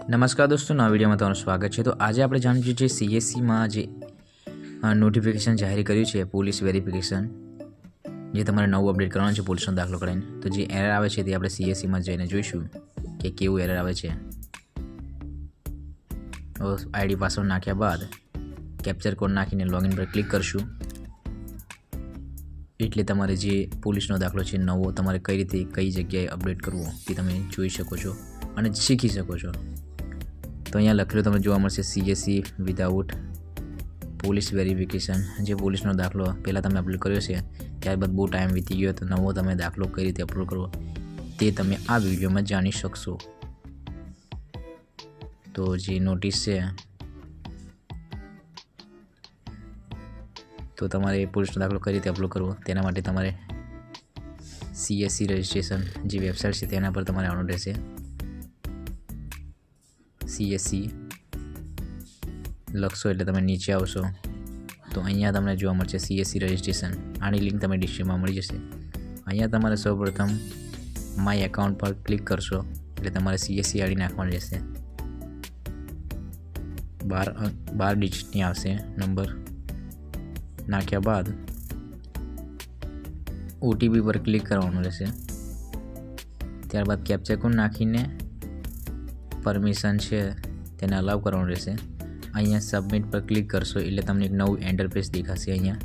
नमस्कार दोस्तों, नवा वीडियो में તમારું સ્વાગત છે। તો આજે આપણે જાણીશું જે સીએસસી માં જે નોટિફિકેશન જાહેર કર્યું છે પોલીસ વેરિફિકેશન, જે તમારે નવું અપડેટ કરવાનું છે પોલીસનો દાખલો કરાવીને, તો જે એરર આવે છે તે આપણે સીએસસી માં જઈને જોઈશું કે કેવું એરર આવે છે। તો આઈડી પાસવર્ડ નાખ્યા બાદ કેપ્ચર કોડ નાખીને લોગિન પર ક્લિક કરશું એટલે તમારે જે પોલીસનો દાખલો છે નવો તમારે કઈ રીતે કઈ જગ્યાએ અપડેટ કરવો તે તમે જોઈ શકો છો અને શીખી શકો છો। तो अँ लखेलू तक जोवा मळशे सीएससी विदाउट पोलीस वेरिफिकेशन। जो पोलीसनो दाखलो पहला तमे अपलोड कर्यो छे त्यारबाद बहुत टाइम वीती गयो तो नवो तमे दाखलो कई रीते अपलोड करवो ते तमे आ विडियो में जाणी शकशो। तो जे नोटिस है तो तमारे पोलीसनो दाखलो कई रीते अपलोड करवो तेना माटे तमारे सीएससी रजिस्ट्रेशन जी वेबसाइट है तेना पर तमारे आवવાનું રહેશે। सीएससी लखशो एटले तमे नीचे आवशो तो अहींया तमने जोवा मळशे सीएससी रजिस्ट्रेशन। आनी लिंक तमे डिस्क्रिप्शनमां मळी जशे। अहींया तमारे सर्वप्रथम माय एकाउंट पर क्लिक करशो एटले तमारे सीएससी आईडी नाखवानी रहेशे। 12 डिजिटनी आवशे नंबर नाख्या बाद ओटीपी पर क्लिक करवानुं रहेशे। त्यारबाद कैप्चा कोड नाखीने परमिशन है तेने अलाव करवानुं रहेशे। अहींया सबमिट पर क्लिक करशो एटले तमने एक नवुं इंटरफेस देखाशे। अहींया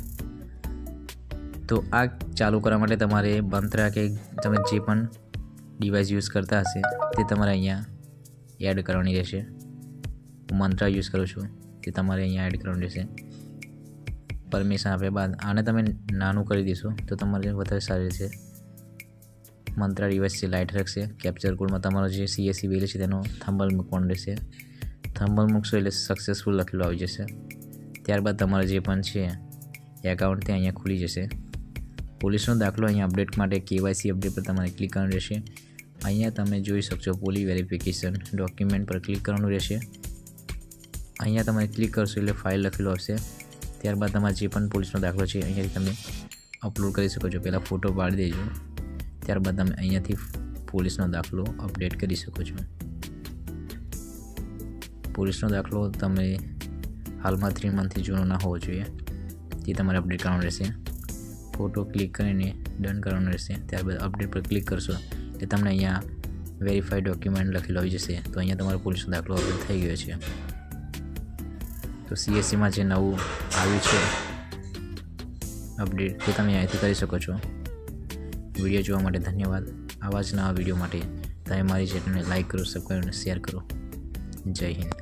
तो आ चालू करवा माटे तमारे मंत्रा के तमे जे पण डिवाइस यूज करता हशे ते तमारे अहींया एड करवानी रहेशे। मंत्रा यूज करूँ छूँ ते तमारे अहींया एड करवानुं रहेशे। परमिशन आप्या बाद आने तमे नानुं करी दीशो तो तमारे वधारे सारी रहेशे। मंत्रा डिवाइस से लाइट रखशे। कैप्चर कोड में तमारो जे सीएससी बेल है तेनो थंबल मूकवानुं रहेशे। थंबल मूकशो एटले सक्सेसफुल लखेलुं आवी जशे। त्यारबाद तमारे जे पण छे एकाउंट ते अहींया खुली जशे। पोलीसनो दाखलो अहींया अपडेट माटे केवायसी अपडेट पर तमारे क्लिक करवानुं रहेशे। अहींया तमे जोई शकशो पोलीस वेरिफिकेशन डॉक्यूमेंट पर क्लिक करवानुं रहेशे। अहींया तमे क्लिक करशो एटले फाइल लखेलुं आवशे। त्यारबाद तमारे जे पण पोलीसनो दाखलो छे अहींयाथी तमे अपलोड करी शको छो। पहेला फोटो पाडी देजो त्यारबाद तमे अहींयाथी पोलीसनो दाखलो अपडेट करी शको छो। पोलीसनो दाखलो तमे हालमां 3 मंथथी जूनो ना होवो जोईए ते तमारे अपडेट करवानुं रहेशे। फोटो क्लिक करीने डन करवानुं रहेशे। त्यारबाद अपडेट पर क्लिक करशो એટલે તમને અહીંયા વેરીફાઈડ ડોક્યુમેન્ટ લખેલું આવી જશે। તો અહીંયા તમારો પોલીસનો દાખલો અપડેટ થઈ ગયો છે। તો સીએસસીમાં જે નવું આવ્યું છે अपडेट ते तमे અહીંથી કરી શકો છો। वीडियो જોવા માટે ધન્યવાદ। આવા જ નવા વિડીયો માટે તમે મારી ચેનલને લાઈક કરો, સબસ્ક્રાઈબ અને શેર કરો। જય હિન્દ।